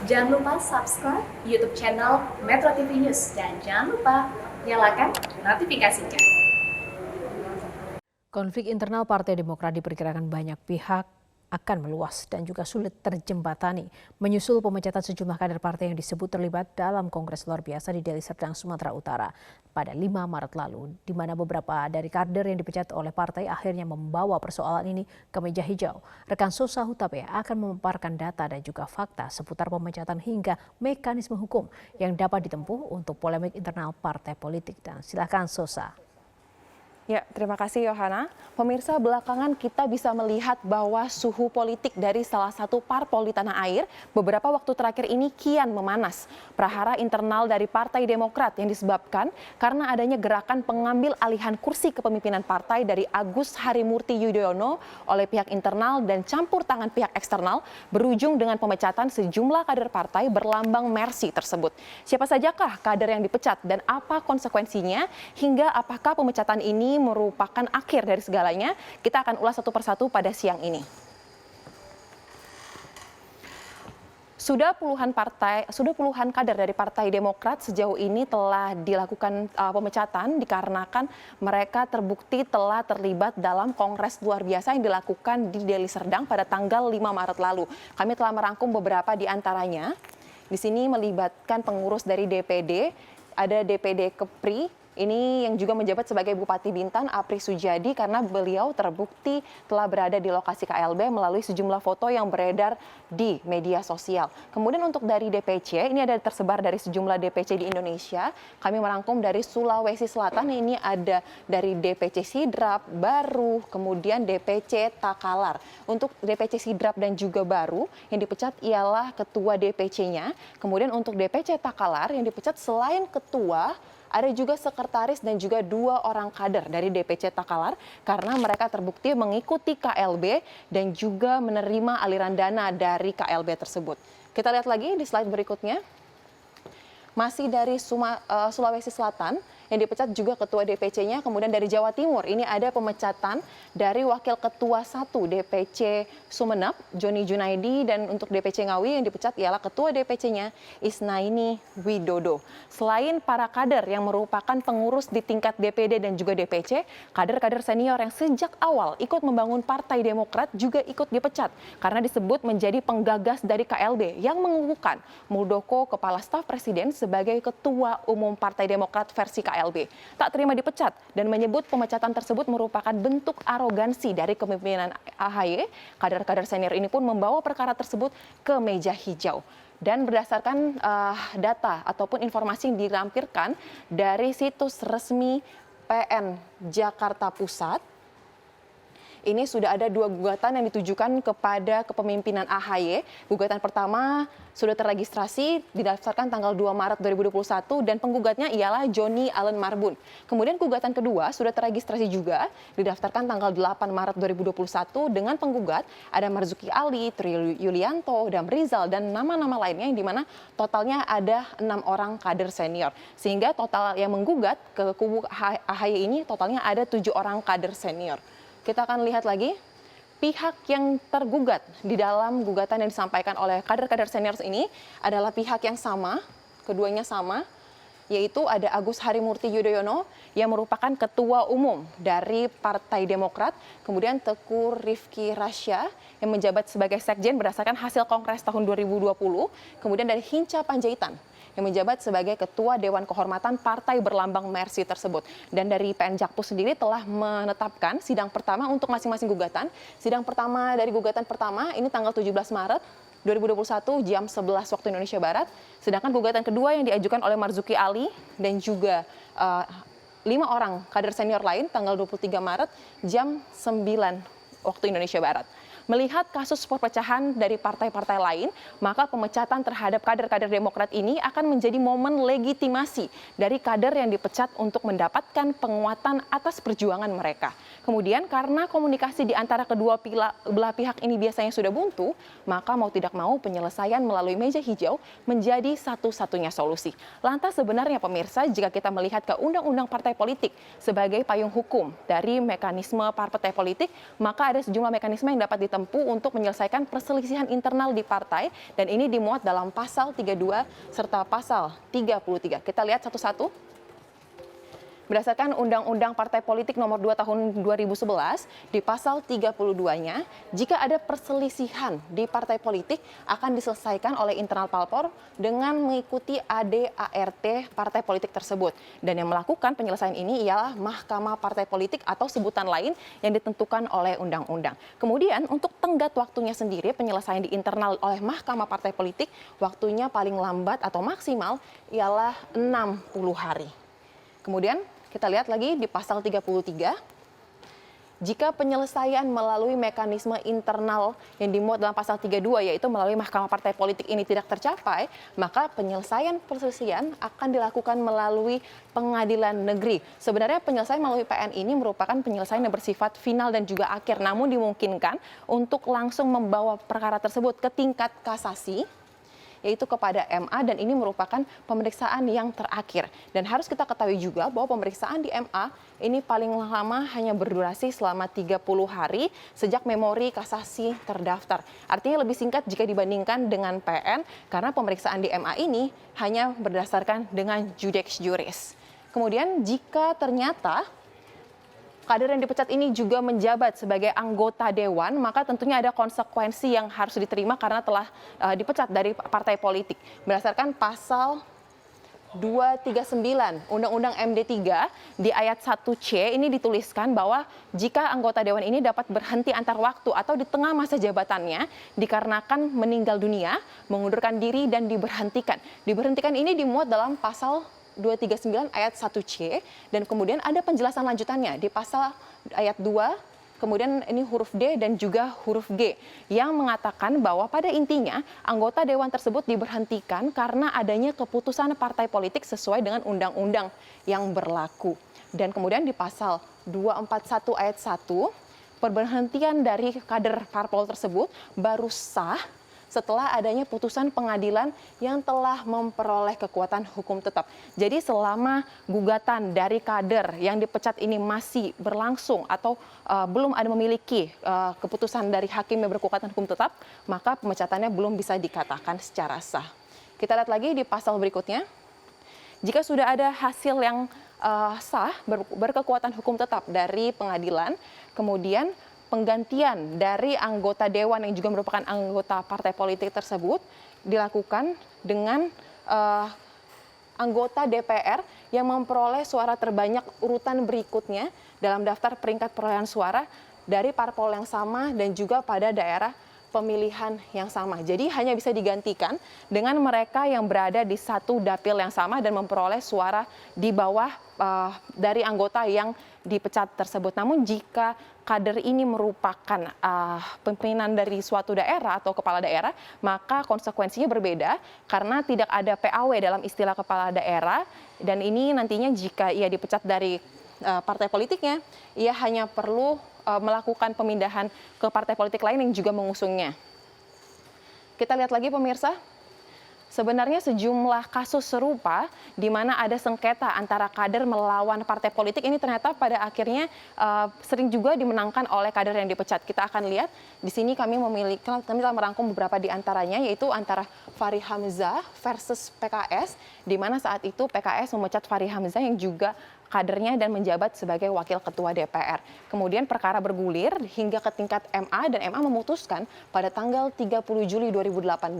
Jangan lupa subscribe YouTube channel Metro TV News dan jangan lupa nyalakan notifikasinya. Konflik internal Partai Demokrat diperkirakan banyak pihak akan meluas dan juga sulit terjembatani menyusul pemecatan sejumlah kader partai yang disebut terlibat dalam Kongres luar biasa di Deli Serdang, Sumatera Utara pada 5 Maret lalu, di mana beberapa dari kader yang dipecat oleh partai akhirnya membawa persoalan ini ke meja hijau. Rekan Sosa Hutape akan memaparkan data dan juga fakta seputar pemecatan hingga mekanisme hukum yang dapat ditempuh untuk polemik internal partai politik. Dan silakan Sosa. Ya, terima kasih Yohana. Pemirsa, belakangan kita bisa melihat bahwa suhu politik dari salah satu parpol di tanah air beberapa waktu terakhir ini kian memanas. Prahara internal dari Partai Demokrat yang disebabkan karena adanya gerakan pengambil alihan kursi kepemimpinan partai dari Agus Harimurti Yudhoyono oleh pihak internal dan campur tangan pihak eksternal berujung dengan pemecatan sejumlah kader partai berlambang Mercy tersebut. Siapa sajakah kader yang dipecat dan apa konsekuensinya hingga apakah pemecatan ini merupakan akhir dari segalanya? Kita akan ulas satu persatu pada siang ini. Sudah puluhan kader dari Partai Demokrat sejauh ini telah dilakukan pemecatan dikarenakan mereka terbukti telah terlibat dalam kongres luar biasa yang dilakukan di Deli Serdang pada tanggal 5 Maret lalu. Kami telah merangkum beberapa di antaranya. Di sini melibatkan pengurus dari DPD, ada DPD Kepri. Ini yang juga menjabat sebagai Bupati Bintan, Apri Sujadi, karena beliau terbukti telah berada di lokasi KLB melalui sejumlah foto yang beredar di media sosial. Kemudian untuk dari DPC, ini ada tersebar dari sejumlah DPC di Indonesia. Kami merangkum dari Sulawesi Selatan, ini ada dari DPC Sidrap, Baru, kemudian DPC Takalar. Untuk DPC Sidrap dan juga Baru, yang dipecat ialah ketua DPC-nya. Kemudian untuk DPC Takalar, yang dipecat selain ketua, ada juga sekretaris dan juga 2 orang kader dari DPC Takalar karena mereka terbukti mengikuti KLB dan juga menerima aliran dana dari KLB tersebut. Kita lihat lagi di slide berikutnya. Masih dari Sulawesi Selatan yang dipecat juga ketua DPC-nya. Kemudian dari Jawa Timur ini ada pemecatan dari wakil ketua 1 DPC Sumeneb, Joni Junaidi, dan untuk DPC Ngawi yang dipecat ialah ketua DPC-nya Isnaini Widodo. Selain para kader yang merupakan pengurus di tingkat DPD dan juga DPC, kader-kader senior yang sejak awal ikut membangun Partai Demokrat juga ikut dipecat karena disebut menjadi penggagas dari KLB yang mengukuhkan Muldoko, kepala staf presiden, sebagai ketua umum Partai Demokrat versi KLB. Tak terima dipecat dan menyebut pemecatan tersebut merupakan bentuk arogansi dari kepemimpinan AHY. Kader-kader senior ini pun membawa perkara tersebut ke meja hijau. Dan berdasarkan data ataupun informasi yang dilampirkan dari situs resmi PN Jakarta Pusat, ini sudah ada 2 gugatan yang ditujukan kepada kepemimpinan AHY. Gugatan pertama sudah terregistrasi, didaftarkan tanggal 2 Maret 2021 dan penggugatnya ialah Joni Allen Marbun. Kemudian gugatan kedua sudah terregistrasi juga, didaftarkan tanggal 8 Maret 2021 dengan penggugat ada Marzuki Ali, Tri Yulianto, Dam Rizal, dan nama-nama lainnya yang dimana totalnya ada 6 orang kader senior. Sehingga total yang menggugat ke kubu AHY ini totalnya ada 7 orang kader senior. Kita akan lihat lagi pihak yang tergugat di dalam gugatan yang disampaikan oleh kader-kader senior ini adalah pihak yang sama, keduanya sama, yaitu ada Agus Harimurti Yudhoyono yang merupakan ketua umum dari Partai Demokrat, kemudian Teguh Rifki Rasya yang menjabat sebagai sekjen berdasarkan hasil Kongres tahun 2020, kemudian dari Hinca Panjaitan yang menjabat sebagai Ketua Dewan Kehormatan Partai Berlambang Mercy tersebut. Dan dari PN Jakpus sendiri telah menetapkan sidang pertama untuk masing-masing gugatan. Sidang pertama dari gugatan pertama ini tanggal 17 Maret 2021 jam 11 waktu Indonesia Barat. Sedangkan gugatan kedua yang diajukan oleh Marzuki Ali dan juga 5 orang kader senior lain tanggal 23 Maret jam 9 waktu Indonesia Barat. Melihat kasus perpecahan dari partai-partai lain, maka pemecatan terhadap kader-kader Demokrat ini akan menjadi momen legitimasi dari kader yang dipecat untuk mendapatkan penguatan atas perjuangan mereka. Kemudian karena komunikasi di antara kedua belah pihak ini biasanya sudah buntu, maka mau tidak mau penyelesaian melalui meja hijau menjadi satu-satunya solusi. Lantas sebenarnya pemirsa, jika kita melihat ke Undang-Undang Partai Politik sebagai payung hukum dari mekanisme partai politik, maka ada sejumlah mekanisme yang dapat ditempuh ditempuh untuk menyelesaikan perselisihan internal di partai, dan ini dimuat dalam pasal 32 serta pasal 33. Kita lihat satu-satu. Berdasarkan Undang-Undang Partai Politik Nomor 2 Tahun 2011, di pasal 32-nya, jika ada perselisihan di partai politik akan diselesaikan oleh internal parpol dengan mengikuti ADART partai politik tersebut. Dan yang melakukan penyelesaian ini ialah Mahkamah Partai Politik atau sebutan lain yang ditentukan oleh undang-undang. Kemudian untuk tenggat waktunya sendiri, penyelesaian di internal oleh Mahkamah Partai Politik, waktunya paling lambat atau maksimal ialah 60 hari. Kemudian kita lihat lagi di pasal 33, jika penyelesaian melalui mekanisme internal yang dimuat dalam pasal 32, yaitu melalui Mahkamah Partai Politik ini tidak tercapai, maka penyelesaian perselisihan akan dilakukan melalui pengadilan negeri. Sebenarnya penyelesaian melalui PN ini merupakan penyelesaian yang bersifat final dan juga akhir, namun dimungkinkan untuk langsung membawa perkara tersebut ke tingkat kasasi, yaitu kepada MA, dan ini merupakan pemeriksaan yang terakhir. Dan harus kita ketahui juga bahwa pemeriksaan di MA ini paling lama hanya berdurasi selama 30 hari sejak memori kasasi terdaftar. Artinya lebih singkat jika dibandingkan dengan PN, karena pemeriksaan di MA ini hanya berdasarkan dengan judex juris. Kemudian jika ternyata kader yang dipecat ini juga menjabat sebagai anggota dewan, maka tentunya ada konsekuensi yang harus diterima karena telah dipecat dari partai politik. Berdasarkan pasal 239 Undang-Undang MD3 di ayat 1C ini dituliskan bahwa jika anggota dewan ini dapat berhenti antar waktu atau di tengah masa jabatannya dikarenakan meninggal dunia, mengundurkan diri dan diberhentikan. Diberhentikan ini dimuat dalam pasal 239 ayat 1C, dan kemudian ada penjelasan lanjutannya di pasal ayat 2, kemudian ini huruf D dan juga huruf G yang mengatakan bahwa pada intinya anggota dewan tersebut diberhentikan karena adanya keputusan partai politik sesuai dengan undang-undang yang berlaku. Dan kemudian di pasal 241 ayat 1, pemberhentian dari kader parpol tersebut baru sah setelah adanya putusan pengadilan yang telah memperoleh kekuatan hukum tetap. Jadi selama gugatan dari kader yang dipecat ini masih berlangsung atau belum ada memiliki keputusan dari hakim yang berkekuatan hukum tetap, maka pemecatannya belum bisa dikatakan secara sah. Kita lihat lagi di pasal berikutnya. Jika sudah ada hasil yang sah berkekuatan hukum tetap dari pengadilan, kemudian penggantian dari anggota dewan yang juga merupakan anggota partai politik tersebut dilakukan dengan anggota DPR yang memperoleh suara terbanyak urutan berikutnya dalam daftar peringkat perolehan suara dari parpol yang sama dan juga pada daerah pemilihan yang sama. Jadi hanya bisa digantikan dengan mereka yang berada di satu dapil yang sama dan memperoleh suara di bawah dari anggota yang dipecat tersebut. Namun jika kader ini merupakan pimpinan dari suatu daerah atau kepala daerah, maka konsekuensinya berbeda karena tidak ada PAW dalam istilah kepala daerah, dan ini nantinya jika ia dipecat dari partai politiknya, ia hanya perlu melakukan pemindahan ke partai politik lain yang juga mengusungnya. Kita lihat lagi pemirsa. Sebenarnya sejumlah kasus serupa di mana ada sengketa antara kader melawan partai politik ini ternyata pada akhirnya sering juga dimenangkan oleh kader yang dipecat. Kita akan lihat di sini kami telah merangkum beberapa di antaranya, yaitu antara Fahri Hamzah versus PKS, di mana saat itu PKS memecat Fahri Hamzah yang juga kadernya dan menjabat sebagai wakil ketua DPR. Kemudian perkara bergulir hingga ke tingkat MA dan MA memutuskan pada tanggal 30 Juli 2018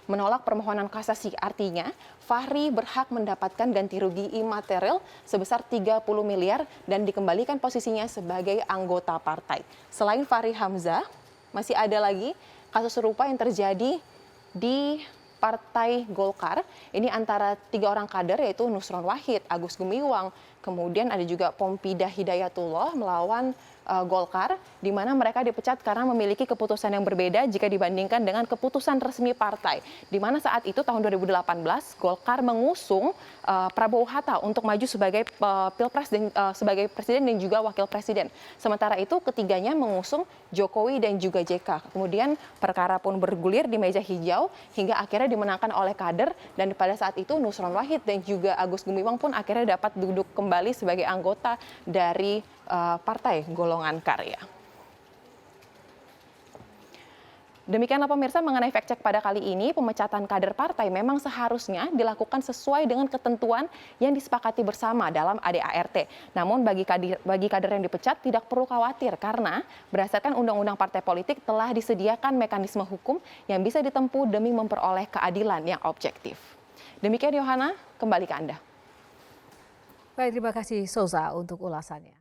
menolak permohonan kasasi. Artinya Fahri berhak mendapatkan ganti rugi imaterial sebesar 30 miliar dan dikembalikan posisinya sebagai anggota partai. Selain Fahri Hamzah, masih ada lagi kasus serupa yang terjadi di Partai Golkar. Ini antara 3 orang kader, yaitu Nusron Wahid, Agus Gumiwang, kemudian ada juga Pompida Hidayatullah melawan Golkar, di mana mereka dipecat karena memiliki keputusan yang berbeda jika dibandingkan dengan keputusan resmi partai. Di mana saat itu tahun 2018 Golkar mengusung Prabowo Hatta untuk maju sebagai pilpres dan sebagai presiden dan juga wakil presiden. Sementara itu ketiganya mengusung Jokowi dan juga JK. Kemudian perkara pun bergulir di meja hijau hingga akhirnya dimenangkan oleh kader, dan pada saat itu Nusron Wahid dan juga Agus Gumiwang pun akhirnya dapat duduk kembali sebagai anggota dari Partai Golongan Karya. Demikianlah pemirsa mengenai fact check pada kali ini, pemecatan kader partai memang seharusnya dilakukan sesuai dengan ketentuan yang disepakati bersama dalam ADART. Namun bagi kader yang dipecat tidak perlu khawatir karena berdasarkan Undang-Undang Partai Politik telah disediakan mekanisme hukum yang bisa ditempuh demi memperoleh keadilan yang objektif. Demikian Yohana, kembali ke Anda. Baik, terima kasih Souza untuk ulasannya.